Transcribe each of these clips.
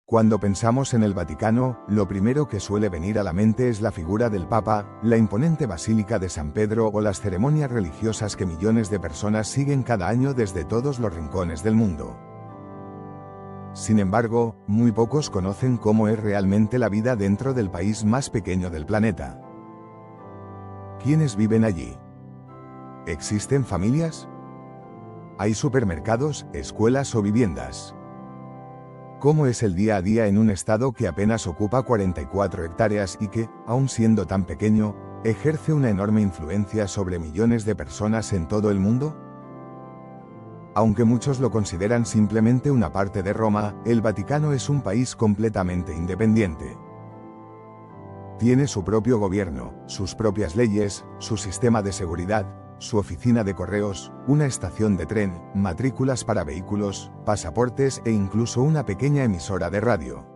Cuando pensamos en el Vaticano, lo primero que suele venir a la mente es la figura del Papa, la imponente Basílica de San Pedro o las ceremonias religiosas que millones de personas siguen cada año desde todos los rincones del mundo. Sin embargo, muy pocos conocen cómo es realmente la vida dentro del país más pequeño del planeta. ¿Quiénes viven allí? ¿Existen familias? ¿Hay supermercados, escuelas o viviendas? ¿Cómo es el día a día en un estado que apenas ocupa 44 hectáreas y que, aun siendo tan pequeño, ejerce una enorme influencia sobre millones de personas en todo el mundo? Aunque muchos lo consideran simplemente una parte de Roma, el Vaticano es un país completamente independiente. Tiene su propio gobierno, sus propias leyes, su sistema de seguridad, su oficina de correos, una estación de tren, matrículas para vehículos, pasaportes e incluso una pequeña emisora de radio.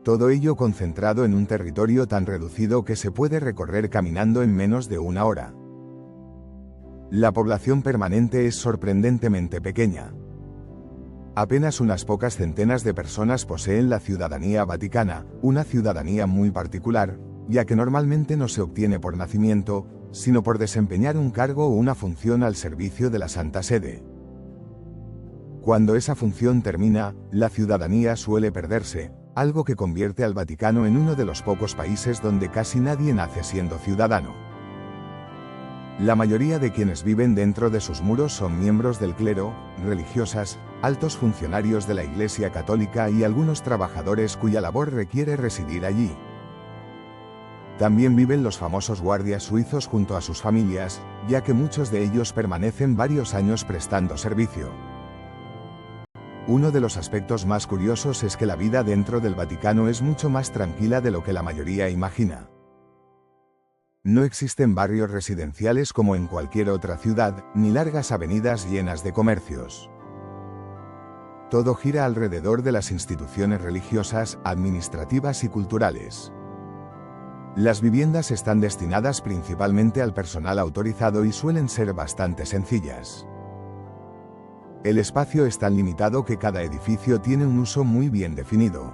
Todo ello concentrado en un territorio tan reducido que se puede recorrer caminando en menos de una hora. La población permanente es sorprendentemente pequeña. Apenas unas pocas centenas de personas poseen la ciudadanía vaticana, una ciudadanía muy particular, ya que normalmente no se obtiene por nacimiento, sino por desempeñar un cargo o una función al servicio de la Santa Sede. Cuando esa función termina, la ciudadanía suele perderse, algo que convierte al Vaticano en uno de los pocos países donde casi nadie nace siendo ciudadano. La mayoría de quienes viven dentro de sus muros son miembros del clero, religiosas, altos funcionarios de la Iglesia Católica y algunos trabajadores cuya labor requiere residir allí. También viven los famosos guardias suizos junto a sus familias, ya que muchos de ellos permanecen varios años prestando servicio. Uno de los aspectos más curiosos es que la vida dentro del Vaticano es mucho más tranquila de lo que la mayoría imagina. No existen barrios residenciales como en cualquier otra ciudad, ni largas avenidas llenas de comercios. Todo gira alrededor de las instituciones religiosas, administrativas y culturales. Las viviendas están destinadas principalmente al personal autorizado y suelen ser bastante sencillas. El espacio es tan limitado que cada edificio tiene un uso muy bien definido.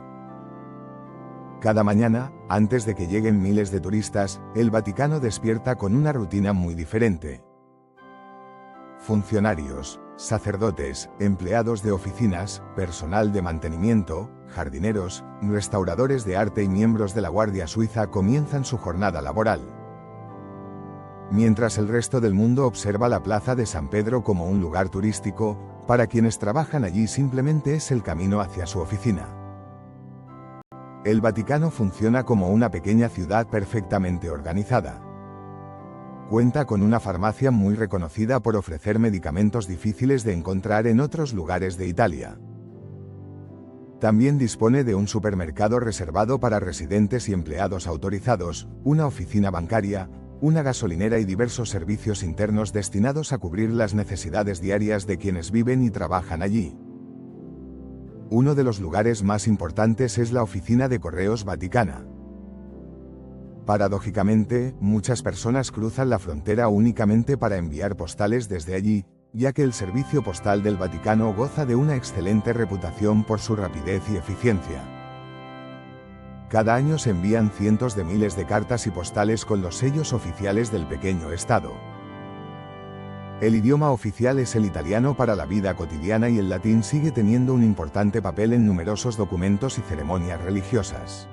Cada mañana, antes de que lleguen miles de turistas, el Vaticano despierta con una rutina muy diferente. Funcionarios, sacerdotes, empleados de oficinas, personal de mantenimiento, jardineros, restauradores de arte y miembros de la Guardia Suiza comienzan su jornada laboral. Mientras el resto del mundo observa la Plaza de San Pedro como un lugar turístico, para quienes trabajan allí simplemente es el camino hacia su oficina. El Vaticano funciona como una pequeña ciudad perfectamente organizada. Cuenta con una farmacia muy reconocida por ofrecer medicamentos difíciles de encontrar en otros lugares de Italia. También dispone de un supermercado reservado para residentes y empleados autorizados, una oficina bancaria, una gasolinera y diversos servicios internos destinados a cubrir las necesidades diarias de quienes viven y trabajan allí. Uno de los lugares más importantes es la oficina de correos vaticana. Paradójicamente, muchas personas cruzan la frontera únicamente para enviar postales desde allí, ya que el servicio postal del Vaticano goza de una excelente reputación por su rapidez y eficiencia. Cada año se envían cientos de miles de cartas y postales con los sellos oficiales del pequeño estado. El idioma oficial es el italiano para la vida cotidiana y el latín sigue teniendo un importante papel en numerosos documentos y ceremonias religiosas.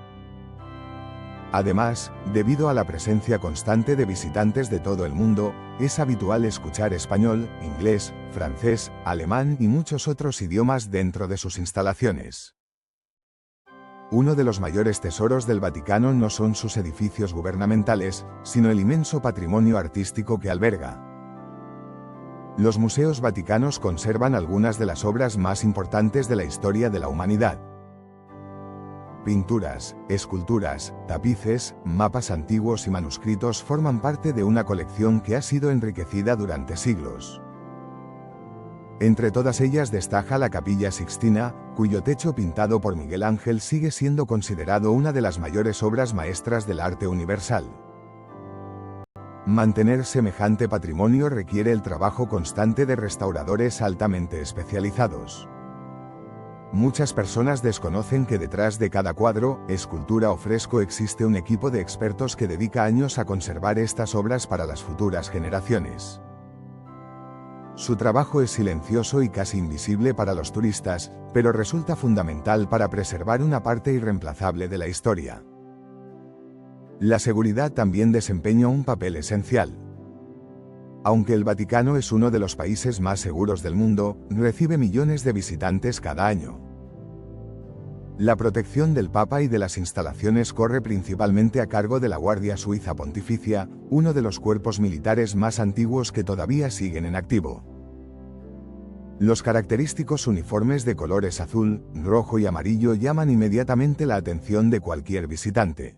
Además, debido a la presencia constante de visitantes de todo el mundo, es habitual escuchar español, inglés, francés, alemán y muchos otros idiomas dentro de sus instalaciones. Uno de los mayores tesoros del Vaticano no son sus edificios gubernamentales, sino el inmenso patrimonio artístico que alberga. Los museos vaticanos conservan algunas de las obras más importantes de la historia de la humanidad. Pinturas, esculturas, tapices, mapas antiguos y manuscritos forman parte de una colección que ha sido enriquecida durante siglos. Entre todas ellas destaca la Capilla Sixtina, cuyo techo pintado por Miguel Ángel sigue siendo considerado una de las mayores obras maestras del arte universal. Mantener semejante patrimonio requiere el trabajo constante de restauradores altamente especializados. Muchas personas desconocen que detrás de cada cuadro, escultura o fresco existe un equipo de expertos que dedica años a conservar estas obras para las futuras generaciones. Su trabajo es silencioso y casi invisible para los turistas, pero resulta fundamental para preservar una parte irreemplazable de la historia. La seguridad también desempeña un papel esencial. Aunque el Vaticano es uno de los países más seguros del mundo, recibe millones de visitantes cada año. La protección del Papa y de las instalaciones corre principalmente a cargo de la Guardia Suiza Pontificia, uno de los cuerpos militares más antiguos que todavía siguen en activo. Los característicos uniformes de colores azul, rojo y amarillo llaman inmediatamente la atención de cualquier visitante.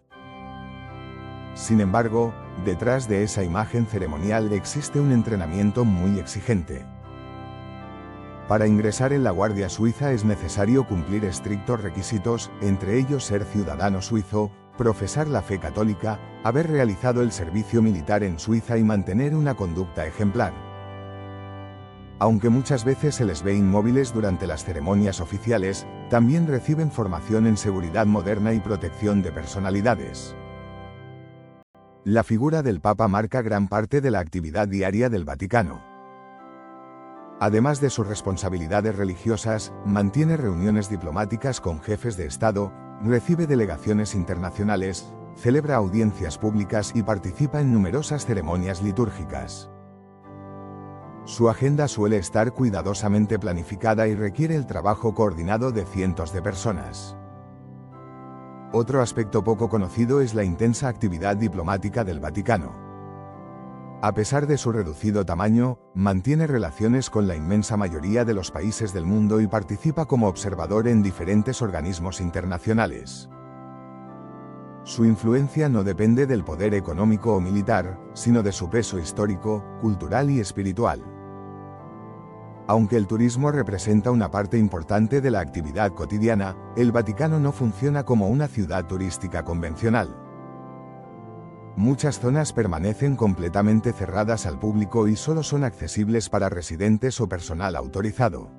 Sin embargo, detrás de esa imagen ceremonial existe un entrenamiento muy exigente. Para ingresar en la Guardia Suiza es necesario cumplir estrictos requisitos, entre ellos ser ciudadano suizo, profesar la fe católica, haber realizado el servicio militar en Suiza y mantener una conducta ejemplar. Aunque muchas veces se les ve inmóviles durante las ceremonias oficiales, también reciben formación en seguridad moderna y protección de personalidades. La figura del Papa marca gran parte de la actividad diaria del Vaticano. Además de sus responsabilidades religiosas, mantiene reuniones diplomáticas con jefes de Estado, recibe delegaciones internacionales, celebra audiencias públicas y participa en numerosas ceremonias litúrgicas. Su agenda suele estar cuidadosamente planificada y requiere el trabajo coordinado de cientos de personas. Otro aspecto poco conocido es la intensa actividad diplomática del Vaticano. A pesar de su reducido tamaño, mantiene relaciones con la inmensa mayoría de los países del mundo y participa como observador en diferentes organismos internacionales. Su influencia no depende del poder económico o militar, sino de su peso histórico, cultural y espiritual. Aunque el turismo representa una parte importante de la actividad cotidiana, el Vaticano no funciona como una ciudad turística convencional. Muchas zonas permanecen completamente cerradas al público y solo son accesibles para residentes o personal autorizado.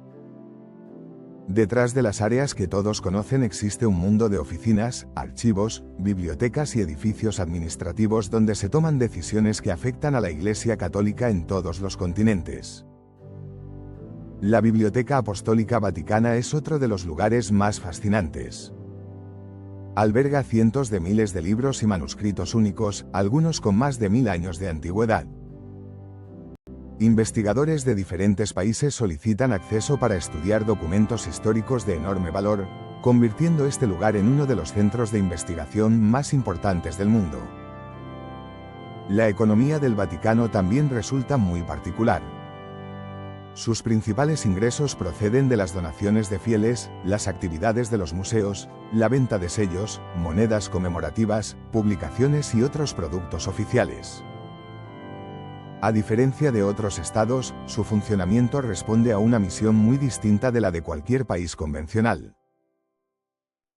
Detrás de las áreas que todos conocen existe un mundo de oficinas, archivos, bibliotecas y edificios administrativos donde se toman decisiones que afectan a la Iglesia Católica en todos los continentes. La Biblioteca Apostólica Vaticana es otro de los lugares más fascinantes. Alberga cientos de miles de libros y manuscritos únicos, algunos con más de 1000 años de antigüedad. Investigadores de diferentes países solicitan acceso para estudiar documentos históricos de enorme valor, convirtiendo este lugar en uno de los centros de investigación más importantes del mundo. La economía del Vaticano también resulta muy particular. Sus principales ingresos proceden de las donaciones de fieles, las actividades de los museos, la venta de sellos, monedas conmemorativas, publicaciones y otros productos oficiales. A diferencia de otros estados, su funcionamiento responde a una misión muy distinta de la de cualquier país convencional.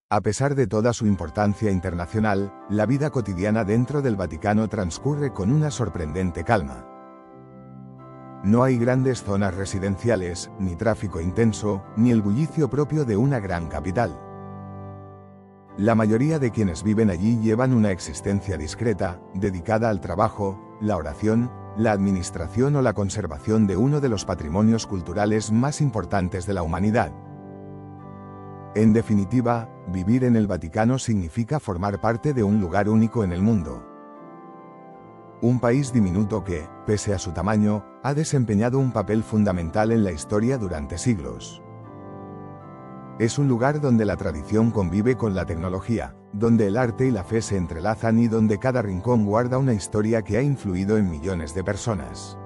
A pesar de toda su importancia internacional, la vida cotidiana dentro del Vaticano transcurre con una sorprendente calma. No hay grandes zonas residenciales, ni tráfico intenso, ni el bullicio propio de una gran capital. La mayoría de quienes viven allí llevan una existencia discreta, dedicada al trabajo, la oración, la administración o la conservación de uno de los patrimonios culturales más importantes de la humanidad. En definitiva, vivir en el Vaticano significa formar parte de un lugar único en el mundo. Un país diminuto que, pese a su tamaño, ha desempeñado un papel fundamental en la historia durante siglos. Es un lugar donde la tradición convive con la tecnología, donde el arte y la fe se entrelazan y donde cada rincón guarda una historia que ha influido en millones de personas.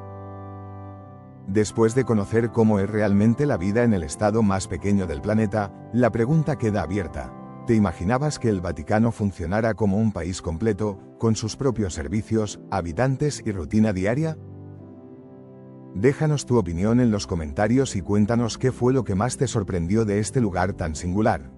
Después de conocer cómo es realmente la vida en el estado más pequeño del planeta, la pregunta queda abierta. ¿Te imaginabas que el Vaticano funcionara como un país completo, con sus propios servicios, habitantes y rutina diaria? Déjanos tu opinión en los comentarios y cuéntanos qué fue lo que más te sorprendió de este lugar tan singular.